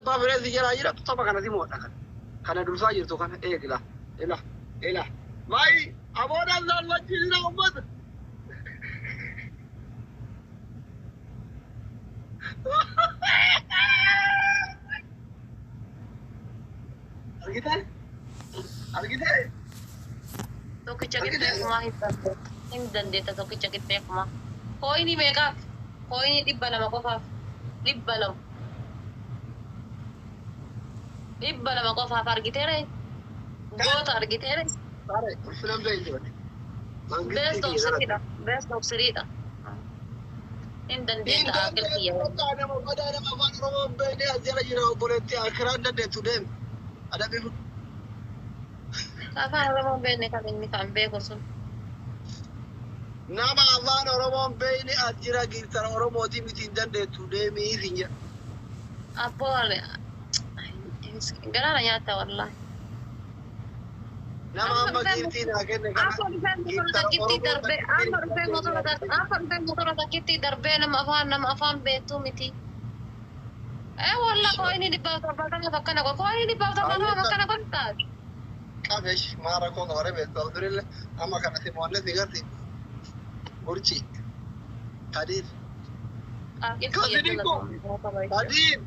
ما في ناس جرى جرى طبعا أنا دي موت أكل كان أدرس أجر تو كان إيه كلا إلا إلا ماي أبونا الله وجهنا أمد أرجع Tokkicha qixxeekumaa hin dandeetta. Hin dandeetta tokkicha qixxeekumaa. Kooyinii meeqaaf? Kooyinii 200 qofaaf. 200. 200 qofaaf argiteere? Goota argiteere? Filan beeyte Best of siriidha. Best of siriidha. Hin dandeetta akil kiyya. nama afaan Oromoo beekee as jala jira obboleetti akiraan dandeettu deemi. Adabii Afaan Oromoo beekne kan inni kan beeku sun. nama afaan Oromoo beekne as jira giirtara Oromootii miti hin dandeettu deemii isin jedha. Abboole. Garaana nyaata wallaahi. Nama amma giirtii naa kenne kana motora takkitti darbee nama afaan beektuu miti. Walla kooyinii 170 akkana kooyinii 170 akkana godhaa. qabeesh maara koo qabare beektu abdurille amma kana simoonne sigarti burchi Kadir Kadir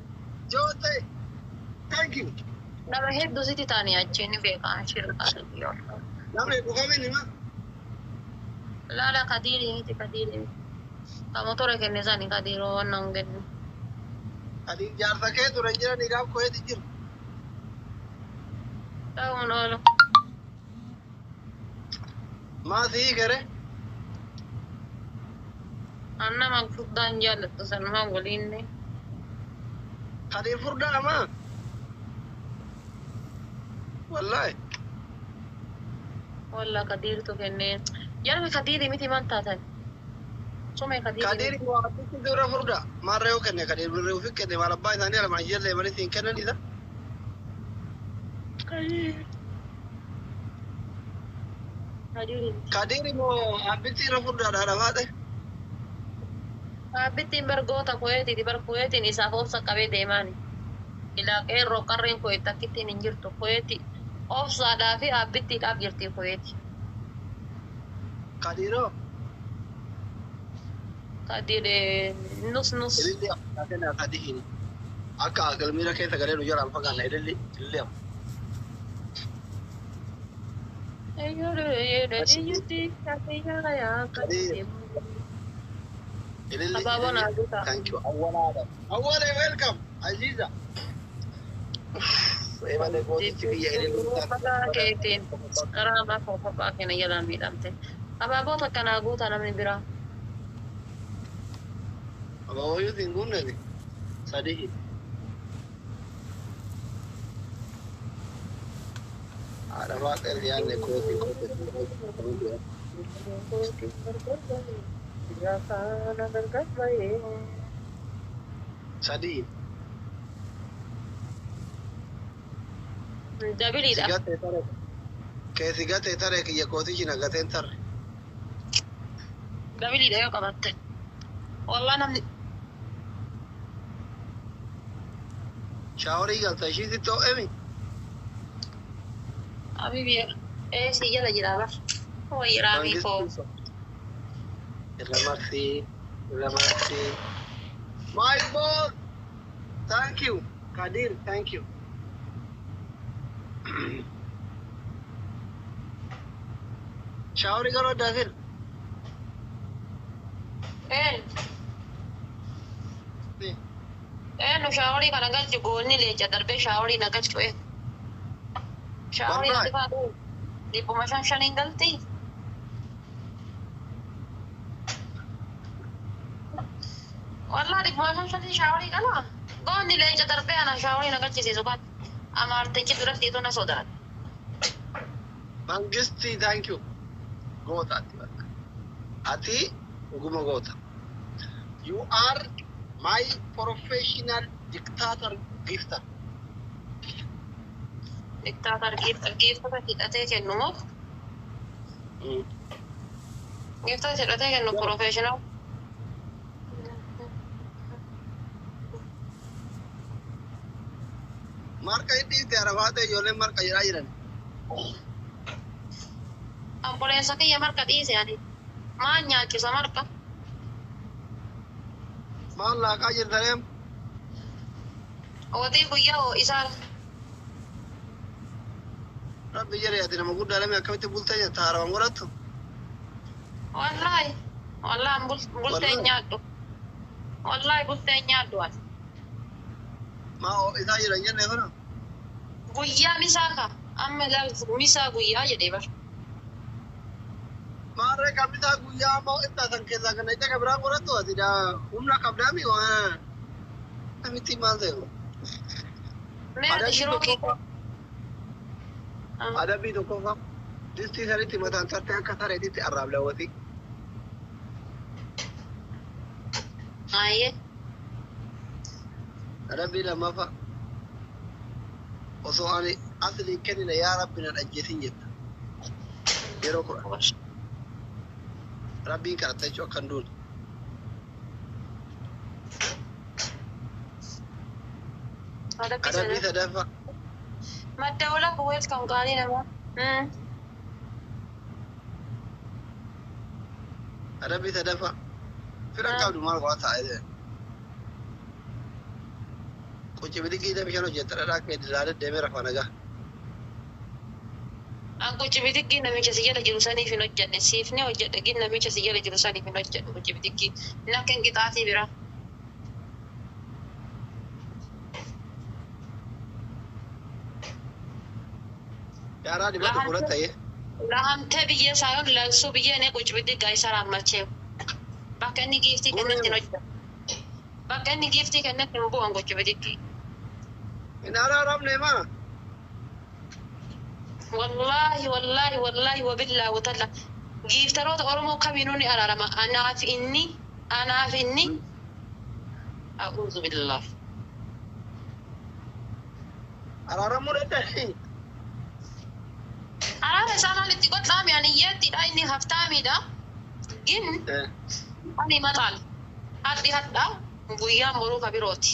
Joote thank you Nama hedduu sitti taanii achiin beekan shirkaadha biyyoon. namni dhufame nima Laala Kadirii miti Kadirii. Ka motora kenne sani Kadiroo wannan gennu. Kadir jaarsa kee ture jira nigaaf koyeeti jiru Ta'uun oolu. maasii gare Annama furdaan jaallattu sanumaan waliinne. Kadir furdaa amaa wallahi Walla Kadirtu kenneen. Jarmi Kadirii miti man taatan. Sume Kadirii. Kadir waatitti dura furdaa maarree yoo kenne Kadir birree ofii kenne maal abbaa isaanii alamaan ijoollee malee siin kennanidha Kadirii. Kadir moo abbitti irra furdaadhaa dhafaate Abittiin bargoota koyeetiiti bar koyeetiin isaaf obsa qabee deemaani. Ilaa qeerroo qarreen koyeet akkittiin hin jirtu koyeeti. Obsaadhaa fi abittiidhaaf jirti koyeeti. Kadiroo Kadiree nus. ililli akka kennaa Kadiriin akka galmiira keessa galee nu jaraan fagaanna ililli amma Abaaboo naa guutaa. Thank you. Awwala welcome. Aziza. Eebale gootichi biyya ililli keetiin karaa maafoo kophaa keenya jalaan miidhamte. Abaaboota akkanaa guutaa namni biraa. Abaaboyyuu siin guunnati sadii. Haadha waaqaa yaadne kooti. Sadii. Dabiliidha. Keessi gatee taree kiyya kootichi na gateen tarre. Dabiliidha yoo qabatte. Wallaa namni. Shaaworii galta ishii sitti ho'emi. Habibi si jala jira bar. Wayiraabii koo. Irra marsii. My boss. Thank you. Kadir, thank you. Shaaworii garoo daafir. Nu shaaworii kana galchi goonni leecha darbee shaaworii na galchu shaaworii na dhibaa dhuu 500 galtii. Wallaa 500 shaaworii qala. Goonni leecha darbee ana shaaworii na galchisiisu kan amaartichi duratti itu na sodaata. Mangisti, thank you. Goota ati uguma goota. You are my professional dictator gifter. Dictator gifter hidhatee kennu moo? Gifter hidhatee kennu professional. Marka ini tiara baate jolle marka jira jiran. Ambulensa kiyya marka dhiise ani. Maan nyaachisa marka. Maal laqaa jirtaneem. Otii guyyaa oo isaa. Rabbi jere ati nama guddaa lame akkamitti bultee jirta haarawan godhattu. Wallahi. Wallahi bultee nyaadhu. Wallahi bultee nyaadhu ani. Maa isaa jiran jenne kana. Guyyaa misaa ka. Amma misaa guyyaa jedhee bar. Maarree kamisaa guyyaa moo itti asan keessaa kana ija kabiraan godhattu ati daa humna qabdaami waan namitti maal ta'e. Mee shiroo kiyya. Adabii tokko qab. Distii sanitti mataan sartee akka sareetitti arraab lawwati. Ayyee. Adabii lammaffaa. Osoo ani aslii kennina yaa rabbi na dhajjeesin jetta. Yeroo kudha. Rabbiin kadhatta jechuun akkan duun. Adabii sadaffaa. Madda wala bu'eet kan gaarii namaa. Adabii sadaffaa. Fira qabdu maal waa taa'ee. Quci bidigii bishaan hojjetta dhadhaa akka idilaalee deemee rafaa nagaa. An quci bidigii namicha si jala jiru saniif hin hojjenne. Siifnee hojjedha gin namicha si jala jiru saniif hin hojjedhu quci bidigii. Nakka hin qixaatii biraa. Yaaraa dibata fuula ta'ee. Lahamtee biyyee saayoon lagsuu biyyee nee quci bidiggaa isa raammacheewu. Bakka inni giiftii kennetti hin hojjedhu. Bakka inni giiftii kennetti hin bu'an quci bidigii. Inaaraa rabne maa. Wallahi wabillahi watalla. Giiftaroota Oromoo kamiinuu ni araarama. Anaaf inni. A'uudhu billah. Araaramuu danda'e. Araara isaanaan itti godhaami aniyyeettidha inni haftaamidha. Gin ani mataal. Haddi hadhaa guyyaan boruu kabirooti.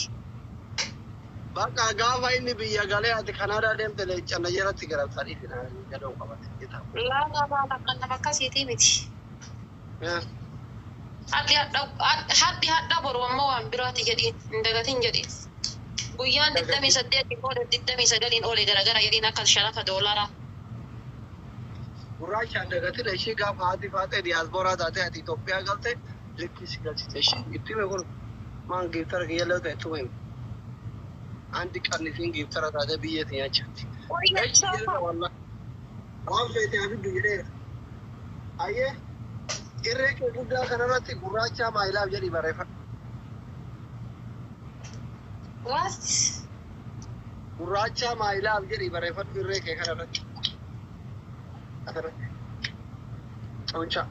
Bakka gaafa inni biyya galee ati Kanaadaa deemte leencanna jalatti garabsanii gadoo qabate jeta. Laafaa kan nama akkasiitii miti. Haddi hadhaa boru ammoo waan biraati jedhiin hin dagatin jedhiin. Guyyaan 28 oole 29 oole garagara jedhiin akka sharafa doolaraa. Gurraachaan dagatin ishee gaafa haati faatee diyaasporaa taatee ati Itoophiyaa galte likki si galchite ishee itti hime kun maan giftara kiyyallee ta'e ittuma hime. Andi qannisiin giftara taatee biyyeetti nyaachatti. Waan feetee abiddu jedhee. Ayyee irree kee guddaa kanarratti gurraachaa maayilaaf jedhi barreeffadhu. What? Gurraachaa maayilaaf jedhi barreeffadhu irree kee kanarratti. Asirratti. Cuuncha.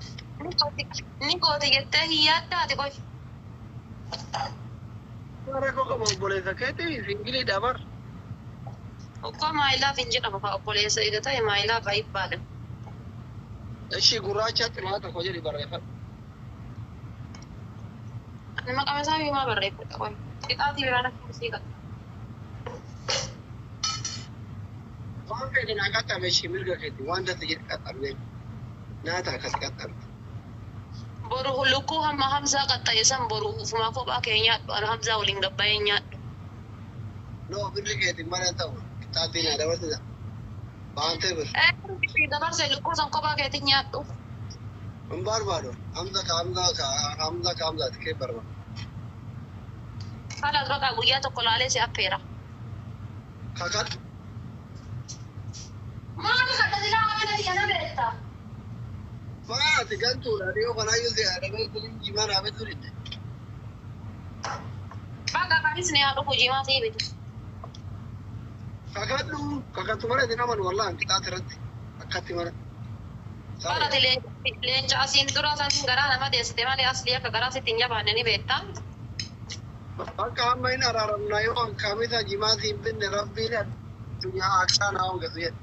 Ni kooti jettee hiyyaaddaati qoy. Mara koo qabu obboleessa keetii singilii dabar. Okkoo maayilaaf hin jedhamu ka obboleessa eega ta'e maayilaaf ayibbaadha. Ishii gurraacha ximaa tokko jedhi barreeffadhu. Ani maqaan isaa himaa barreeffadha qoy. Qixaatii biraan akka sii qaba. Waan fedhe naa qaqqabe ishii mirga keetti waan dasa jedhi qaqqabne naata akkas qaqqabne. Boru lukkuu hamma hamsaa qaxxaye san boru ufuma kophaa kee nyaadhu ana hamsaa waliin gabbaa'ee nyaadhu. No birri keetti mana ta'u qixaatii naa dabarsisa. Waan ta'e bir. Dabarse lukkuu san kophaa keetti nyaadhu. Hin barbaadu. Hamza kaamzaati kee barbaadu. Haala baqaa guyyaa tokko laalee si affeera. Kakadhu. Maali kadha silaa waan ati kana beektaa? Maati gantuudha dhiyoo kanaayyuu si adamee kulin jimaa dhaabee turidde. Bakka kanis ni haadhu kujimaa sii bitu. Kakattu malee itti naman wallaan qixaati irratti akkatti mara. Barati leenca asiin dura san garaa nama deessite malee aslii akka garaa sitti hin jabaanne ni beektaa? Bakka amma hin araaramna yoo akkamisa jimaa siin binne rabbiin addunyaa akka naa hongatu jedhe.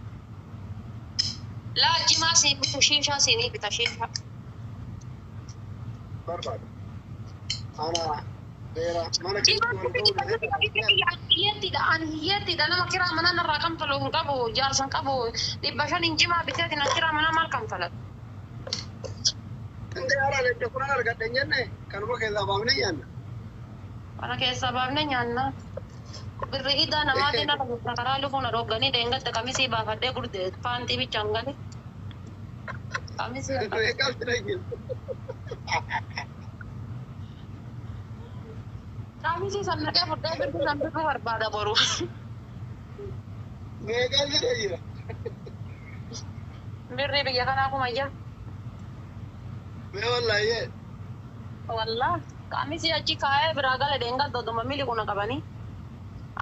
Laa jimaa siin bitu shiishaa siinii bita shiishaa. Barbaadu. Ana beera mana keessa mana ta'uu hiyyeetti dha nama kiraa mana narraa kan falu hin qabu jaarsan qabu 500 injimaa biteeti na kiraa mana maal kan falan. Inde haala ledde kun argadhe jenne kanuma keessaa baafne nyaanna. Mana keessaa baafne nyaanna. Birri idaa namaatiin na karaa lufuun dhogganii deengatte kamisii baafadhee gurde paantii bichaan gale. Kamisii Reeqas jira jiru. kamisii sannaqee fudhee birri san birri barbaada boru. Reeqas jira jira. Birri biyya kanaa kumayya. Mee wallaayee. Wallah kamisii achi kaa'ee biraa gale deengal dodoma mili kuna qabanii.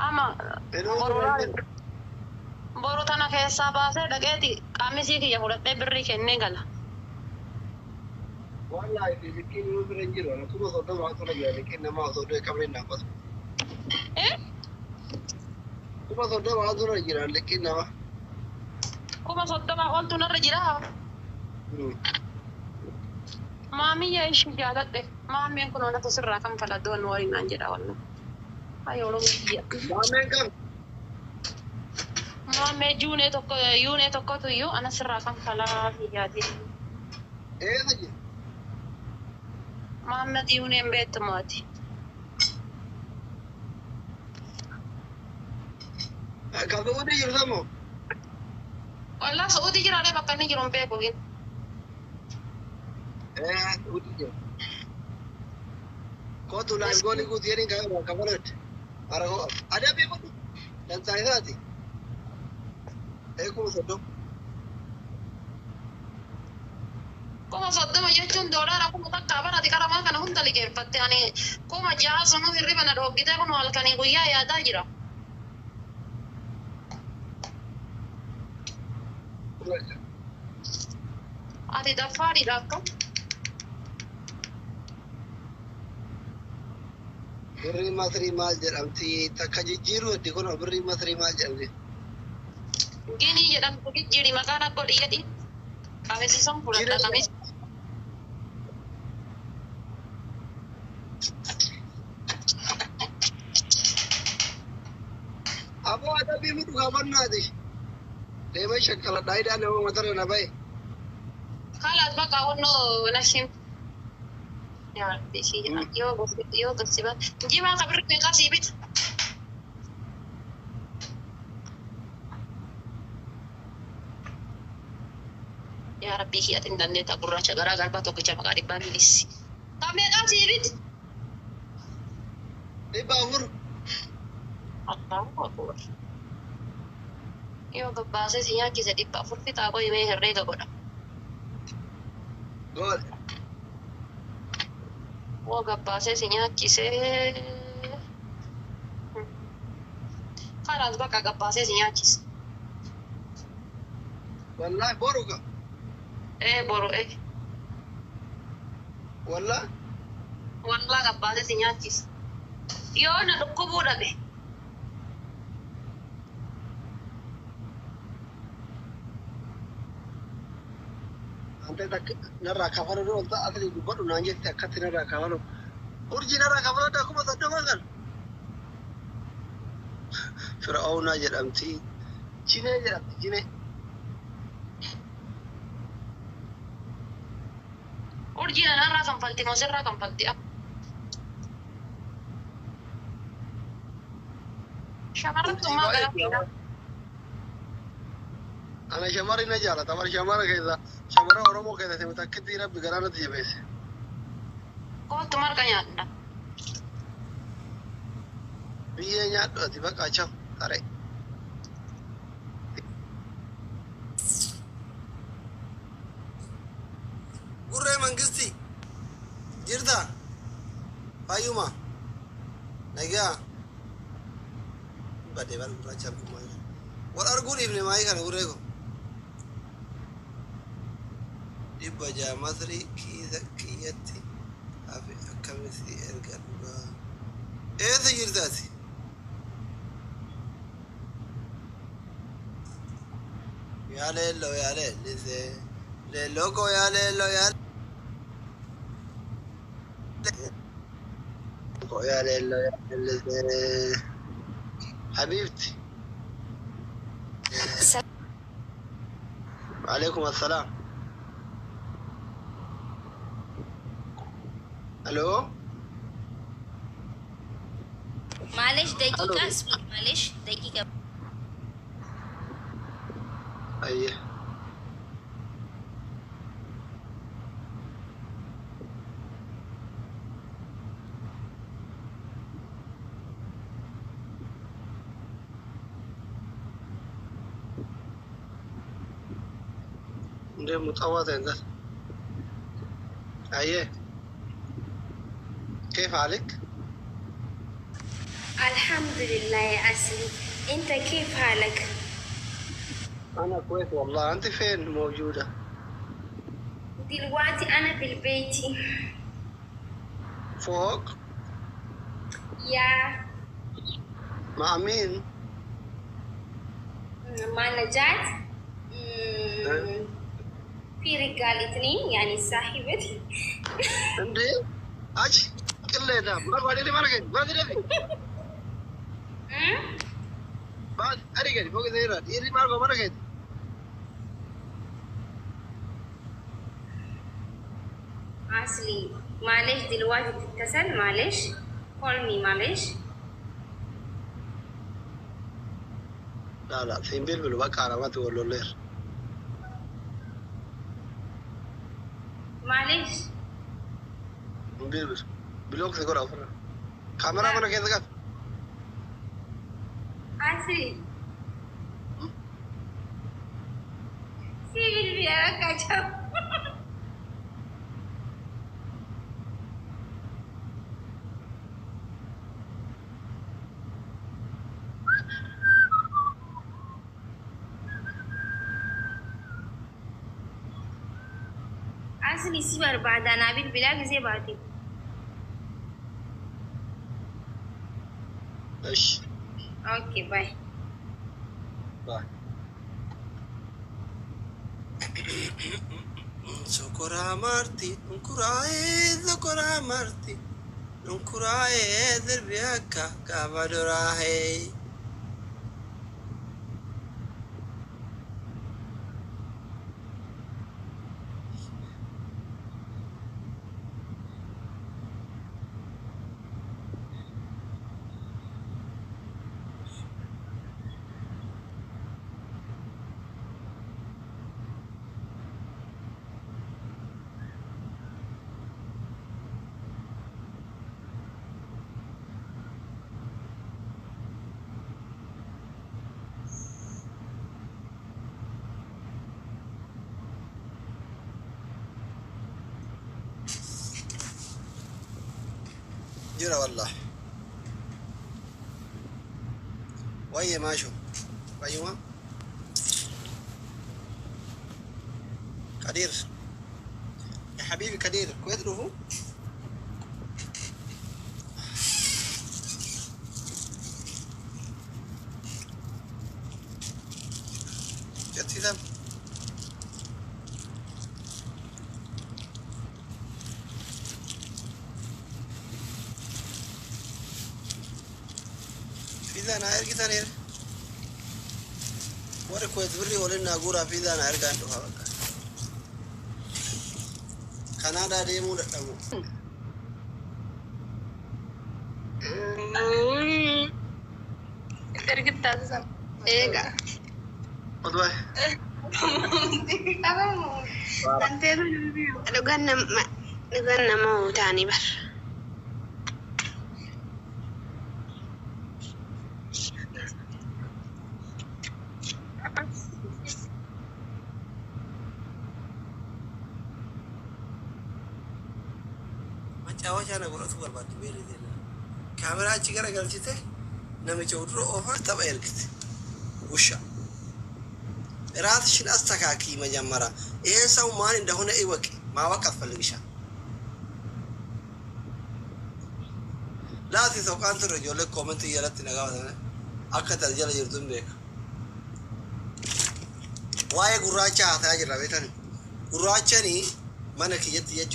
Ama boru tana keessaa baasee dhaqeeti kamisii kiyya fudhadhee birrii kennee gala. Wallaayee liqiin yoo bira jiru ana kuma soddoma haasura jira liqiin nama soddoo qabne naafatu. Kuma soddoma haasura jira liqiin nama. Kuma soddoma oltu narra jira. Maamiyyaa ishii jaaladhe maameen kun ona tosirraa kan faladdoon waliin naan jedha wallah. Ayooluu biyya. Maameen kam? Maamee yuunee tokkotu iyyuu ana sirraa kan falaa biyyaati. Eessa jira? Maamee yuuneen beektumaati. Kan Suudii jiru samoo? Wallah Suudii jiraalee bakka inni jiru hin beekuun. Suudii jira. Kootu laayif goolii guutuu jedhin kan faloodde. Aragoo ada beekuun dansaa isaati. Kuma soddoma. Kuma soddoma jechuun doolaara kuma takkaa barate qaramaa kana hunda liqeeffatte ani kuma jaha sunuu hirriba na dhoggitee kun halkanii guyyaa yaadaa jira. Ati daffaadhiidha akka? Birrii Masrii maal jedhamti? Takka jijjiiruu heddi kun birrii Masrii maal jedhamti? Ginii jedhamtu jijjiiri maqaan akka dhiyyadhi. Qabeessisan fudhadha qabeessi. Aboo adabii mi dhugaa bannaati? Deemee shakkala dhaayidaa nama matara na bahe. Haalaat bakka honnoo nashim. Yoo gabsiba. Jimaa kabirri meeqaa sii bita? Yaa Rabbii kiyyatiin dandeetta gurraacha garaa galbaa tokkicha maqaa dhibbaa milissi. Kan meeqaa sii bita? 400. Allahu akbar. Yoo gabbaasee si nyaachise 400 fixaa qoyi mee herreega godha. Gool. Yoo gabbaasee si nyaachisee kanaas bakka gabbaasee si nyaachise. Wallahi boru ka. Boru Wallah. Wallah gabbaasee si nyaachise. Yoo na dhukkubuu dhabe. Ante tak narraa kafalu dha wanta asli dubbadhu naan jette akkatti narraa kafalu. Urjii narraa kafalu dha kuma soddoma kan. Fir'aawnaa jedhamti. Jinee jedhamti jinee. Urjii narraa kan falti mosirraa kan falti. Shamarrattummaa galaafidha. Ana shamarri na jaalata bara shamara keessa shamara Oromoo keessa sima takkitti rabbi garaa natti jabeesse. Kootu marga nyaadha. Biyyee nyaadhu ati bakka achaw taree. Gurree mangisti jirta fayyuma nagaa badee bara gurraachaaf kummaa wal arguu dhiifne maayii kana gurree ko. Dhibba ja'a Masrii kiisa kiyyatti hafe akkamitti erga dhugaa. Eessa jirtaati? Yaa leelloo yaa leellisee leelloo koo yaa leelloo yaa يا ليلى يا ليلى حبيبتي. وعليكم السلام. الو معلش ألو. دقيقة اسمي معلش دقيقة. ايه ده متواضع ده. ايه كيف عليك؟ الحمد لله يا أسلي، أنت كيف حالك؟ انا كويس والله. انت فين موجودة؟ دلوقتي أنا في البيت. فوق يا مع مين؟ مع نجاة. ها؟ في رجال اثنين يعني صاحبتي. عندي اجي كل ده ما بعد لي مرقد بعد لي بعد اريد فوق زيرا يري ما مرقد. أصلي معلش دلوقتي تتصل معلش call me معلش. لا لا في بلبل بقى على ما تقول له لير معلش بلبل بلوك تقول أفرا كاميرا منا كذا كذا. أصلي سيبي البيئة كاتب. أصلي سيبر بعد أنا بالبلاغ زي بعدين. ايش أوكي باي. باي. Sokora marti, sokora marti, derbiaka kavadorahe. جرى والله ويا ما شو ايوه كدير يا حبيبي كدير كويس روحه جت ذا في ذا انا ارجع ثاني ورا كويس بري ولا ناقورا في ذا انا ارجع عنده هذا كندا دي مو دمو Ergit tazam. Ega. والله Apa nanti lugan mau tani bar. مچاوچا نه ګورته برباد ویلې دي کیمرا چې ګره ګلچته نه مې چودرو اوفر تبع ارکت وشا راتشن استکاکی مجمره ايه سو مان እንደሆነ ይወቅ ማወቅ አስፈልግሻ ላቲ ሰው ካንተ ረጆለ ኮሜንት እያለት ነጋው አከተ ጀለ ይርቱም በክ ዋይ ጉራቻ ታጅራ ቤተን ጉራቻኒ ማነክ የት የቹ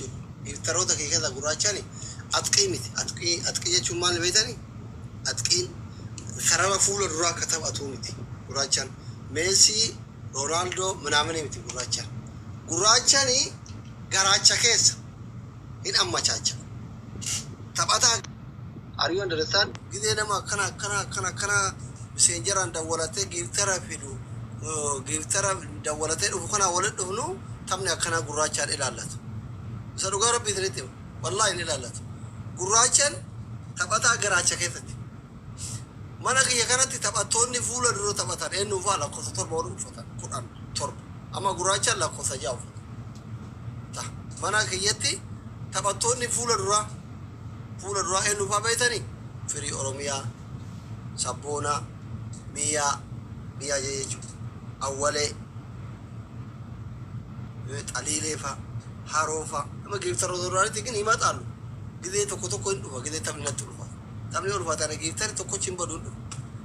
ይተሮተ ከከዛ ጉራቻኒ أتقيمتي أتقي شو مال بيتني أتقين خرابة فول الرا كتب أتومتي قراتشان ميسي رونالدو منامني متي قراتشاني قراتشا كيس إن أما تشاچا تبعتها أريو أندرسان كده ما كنا مسنجران دولته غيرترا فيدو غيرترا دولته وكنا ولد هنو تمني كنا قراتشان إلالات سرقة ربي ثريتهم والله إلالات قراتشان تبعتها قراتشا كيس mana kaya kana ti tabatoni fula duro tabatan enu vala ko tor boru fata Quran tor ama guracha la ko sajaw ta mana kaya ti tabatoni fula duro enu fa baitani firi oromia sabona miya jeju awale talilefa harofa ama giftar duro ti gini matalu gide to ko indu gide tamna tulfa tamni ul fatana giftar to ko chimba dundu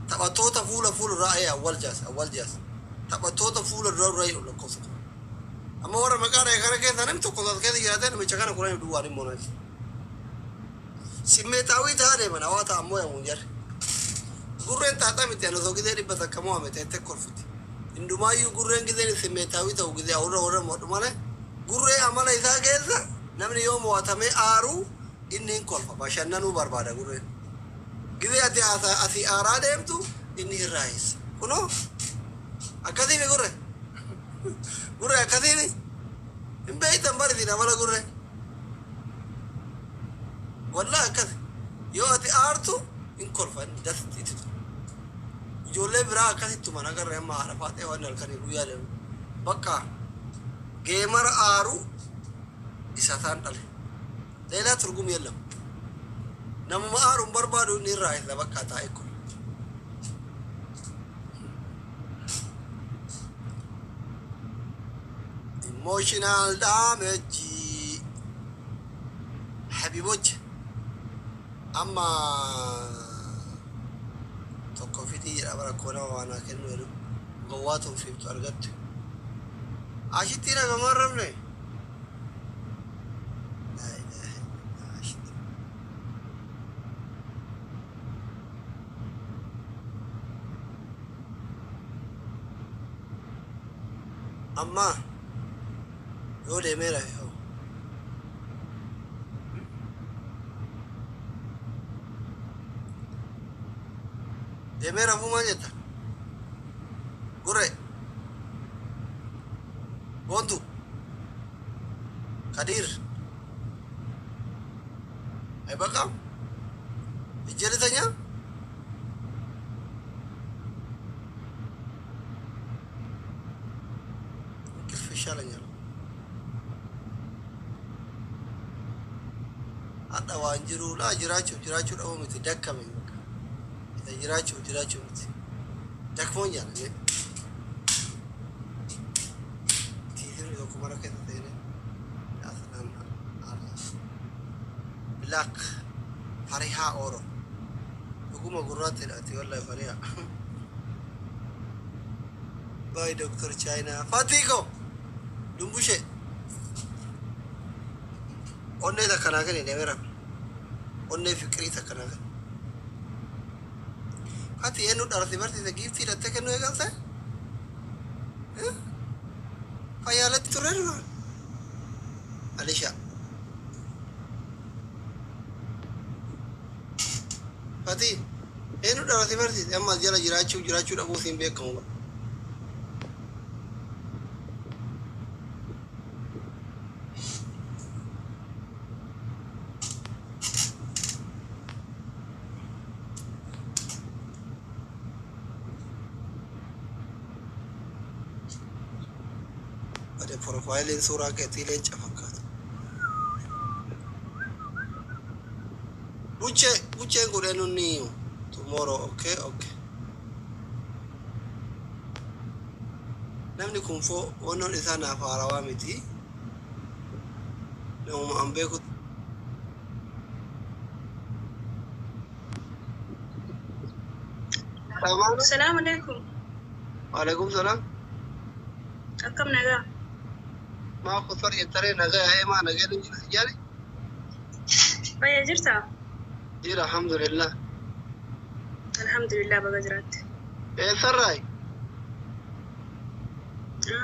tabatota fula ra'ay awal jas tabatota fula ra'ay ul ko so amma wara magara kare ke tanam to ko ke yada me chakana ko du wari mona simme tawi tare mana wata ammo ya munjar gurren tata mi tano so gide ribata kamo ame tete korfuti indumayu gurren gide simme tawi to gide ora mo dumane gurre amala isa gelsa namni yomo watame aru inni kolfa bashannanu barbada gurre gide ati asi aradem tu inni rais kuno akadi me gurre akadi ni imbe tambari dina mala gurre wallahi akadi yo ati artu in kolfa dasti tu jolle bra akadi tu mana garre ma arafate wan alkani buya de bakka gamer aru isatan dale lela turgum yellam namu arum barbadu ni rais da bakka ta ikko emotional damage habiboj amma to kofiti abara kona wana kenno gowatum fi targat ashitira gamarramne amma yo de mera yo de mera fumanyeta gure bontu kadir ay bakam ijere tanya شالني هذا وانجرو لا جراچو او مت دكم اذا جراچو مت دكمون يعني تيجي لو كمره كده تاني اصلا بلاك فريحه اورو حكومه قرات الاتي والله فريحه باي دكتور تشاينا فاتيكو dumbushé onne da kana gani ne mera onne fikri ta kana gani hati enu darasi barti da gifti da tekeno egalta fayalet turerno alisha hati enu darasi barti amma jala jirachu da bosin be kan profile in sura ke tile chafakat buche ngurenu ni tomorrow okay namni kumfo wono isana farawa miti no ambe ko السلام عليكم. وعليكم السلام. أكم نجا؟ ما خطر يتري نجا هاي ما نجا نجي نجاري. فيا جرتا جير الحمد لله. الحمد لله بقدرات. إيه سراي؟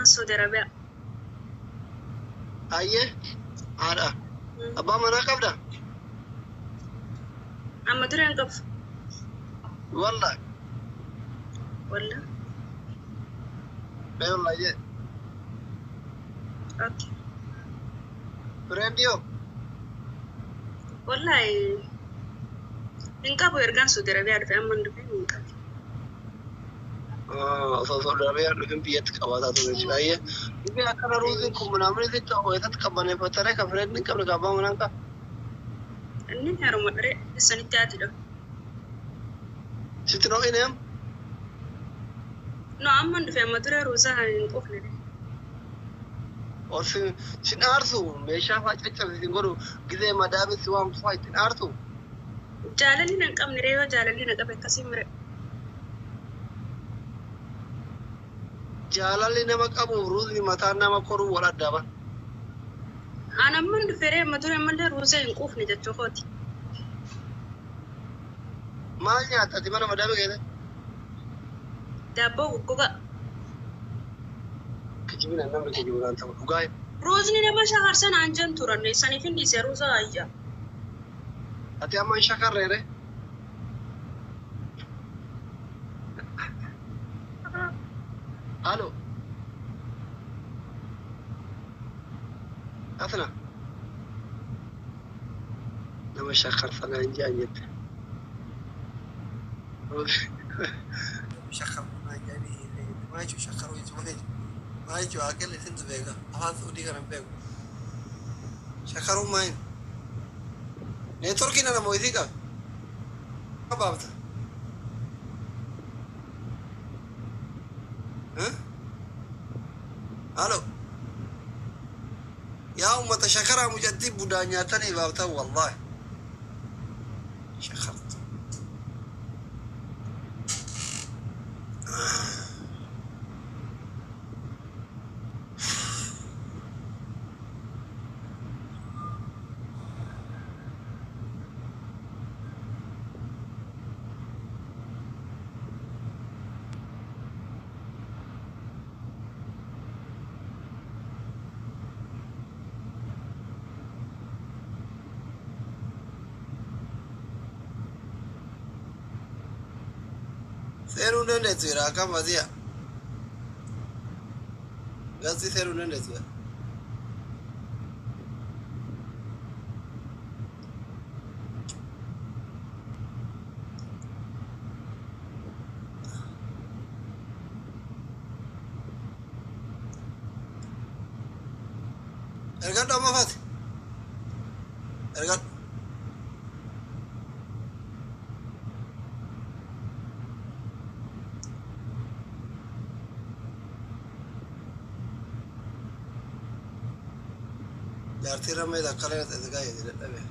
سعودي عربية. أيه هذا أبا منا كبدا أما دري أنقف والله ولا لا والله جي أوكي فرينديو والله إنقف ويرجع سعودي عربية في أما ندفين إنقف صوصو دابيا لكن بيتك أوادا تقول أيه إذا كان روزكم من أمري ذي ويتتكبرني فترة كفريندين قبل كابا منانك إني هرم مرة السنة التالتة ده ستنو إنهم no أما ندفين أما دري روزا إنقف ندي وفي سن أرثو ميشا فايت سنقولوا كذا مدابس سوام فايت أرثو جالني نقام نريو جالني نقام كسيم مرة jaalalli nama qabu ruuzni mataan nama koruu wal addaaba. أنا من دفيري أما دري أما دري روزا إنقف ندي تشوفاتي Maal nyaatati mana madaaba keessa? دابو وكوكا Kijibina namni kijibinaan ta'u dhugaa. روزني نما شهر سنة عنجن تورن سنة فين دي سروزا أيا Ati amma hin shakarreere? Halo. Asna. Nama shakarfana hin jaan jette. Shakarfana hin jaanii maa jechuun shakaruu jechuun maa jechuun akka illee sintu beeka afaan suudii kana hin beeku. Shakaruu maa hin? Neetworkiin ana mootii qaba. Qabaabta. Halo. Yaa ummata shakaraa mujattii budaa nyaatanii baabtan wallahi. Shakartu. Seeruu dandeessu jira akkam asiya. Gasti seeruu dandeessu jira. Ergadhu amma faati. Ergadhu. Jaartii ramee dakkalee dhagahaa jedhe dhabe.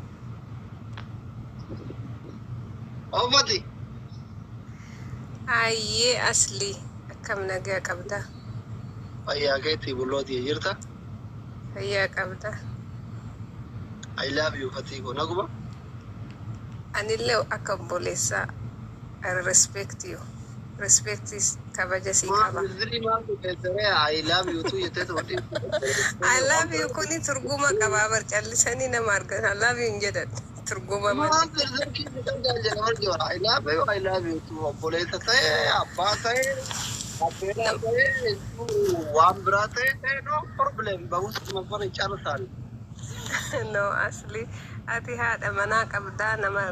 Oofati. Ayyee asli akkam nagaa qabda. Fayyaa keetti bullootii jirta. Fayyaa qabda. I love you Fatiiko naguma. Anillee akka obboleessaa I respect you. Respect is kabaja sii qaba. I love you tu jettee to'adhi. I love you kuni turguma qaba bar callisanii nama argan. I love you hin jedhan turguma malee. I love you tu obboleessa ta'e abbaa ta'e abbeela ta'e waan biraa ta'e no problem bahus masfara hin caalasaan. No asli ati haadha manaa qabdaa nama